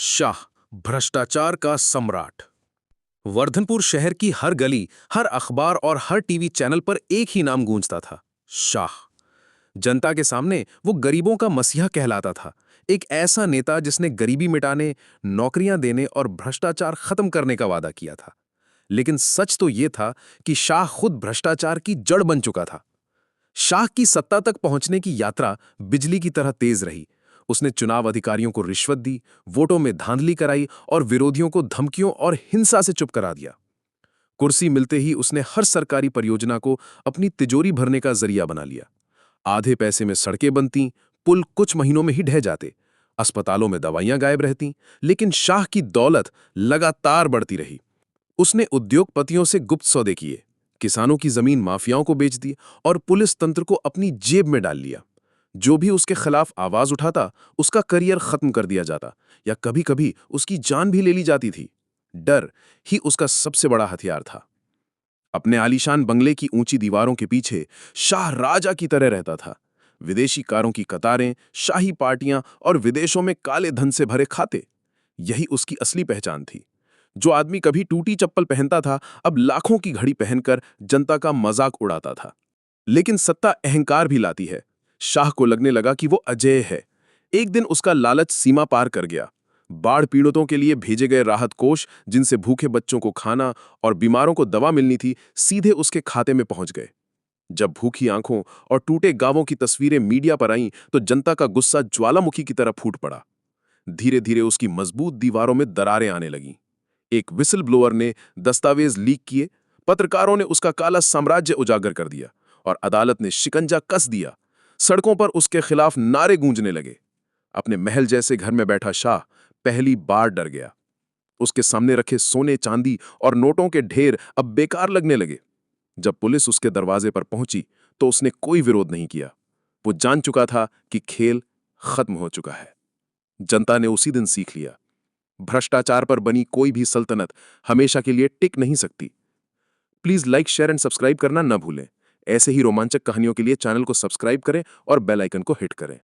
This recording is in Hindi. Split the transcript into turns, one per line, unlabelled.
शाह, भ्रष्टाचार का सम्राट। वर्धनपुर शहर की हर गली, हर अखबार और हर टीवी चैनल पर एक ही नाम गूंजता था, शाह। जनता के सामने वो गरीबों का मसीहा कहलाता था, एक ऐसा नेता जिसने गरीबी मिटाने, नौकरियां देने और भ्रष्टाचार खत्म करने का वादा किया था। लेकिन सच तो ये था कि शाह खुद भ्रष्टाचार की जड़ बन चुका था। शाह की सत्ता तक पहुंचने की यात्रा बिजली की तरह तेज रही। उसने चुनाव अधिकारियों को रिश्वत दी, वोटों में धांधली कराई और विरोधियों को धमकियों और हिंसा से चुप करा दिया। कुर्सी मिलते ही उसने हर सरकारी परियोजना को अपनी तिजोरी भरने का जरिया बना लिया। आधे पैसे में सड़कें बनती, पुल कुछ महीनों में ही ढह जाते, अस्पतालों में दवाइयां गायब रहती, लेकिन शाह की दौलत लगातार बढ़ती रही। उसने उद्योगपतियों से गुप्त सौदे किए, किसानों की जमीन माफियाओं को बेच दी और पुलिस तंत्र को अपनी जेब में डाल लिया। जो भी उसके खिलाफ आवाज उठाता, उसका करियर खत्म कर दिया जाता या कभी-कभी उसकी जान भी ले ली जाती थी। डर ही उसका सबसे बड़ा हथियार था। अपने आलीशान बंगले की ऊंची दीवारों के पीछे शाह राजा की तरह रहता था। विदेशी कारों की कतारें, शाही पार्टियां और विदेशों में काले धन से भरे खाते, यही उसकी असली पहचान थी। जो आदमी कभी टूटी चप्पल पहनता था, अब लाखों की घड़ी पहनकर जनता का मजाक उड़ाता था। लेकिन सत्ता अहंकार भी लाती है। शाह को लगने लगा कि वो अजेय है। एक दिन उसका लालच सीमा पार कर गया। बाढ़ पीड़ितों के लिए भेजे गए राहत कोष, जिनसे भूखे बच्चों को खाना और बीमारों को दवा मिलनी थी, सीधे उसके खाते में पहुंच गए। जब भूखी आंखों और टूटे गांवों की तस्वीरें मीडिया पर आईं, तो जनता का गुस्सा ज्वालामुखी की तरह फूट पड़ा। धीरे धीरे उसकी मजबूत दीवारों में दरारें आने लगीं। एक विसल ब्लोअर ने दस्तावेज लीक किए, पत्रकारों ने उसका काला साम्राज्य उजागर कर दिया और अदालत ने शिकंजा कस दिया। सड़कों पर उसके खिलाफ नारे गूंजने लगे। अपने महल जैसे घर में बैठा शाह पहली बार डर गया। उसके सामने रखे सोने, चांदी और नोटों के ढेर अब बेकार लगने लगे। जब पुलिस उसके दरवाजे पर पहुंची, तो उसने कोई विरोध नहीं किया। वो जान चुका था कि खेल खत्म हो चुका है। जनता ने उसी दिन सीख लिया, भ्रष्टाचार पर बनी कोई भी सल्तनत हमेशा के लिए टिक नहीं सकती। Please like, share and subscribe करना न भूलें। ऐसे ही रोमांचक कहानियों के लिए चैनल को सब्सक्राइब करें और बेल आइकन को हिट करें।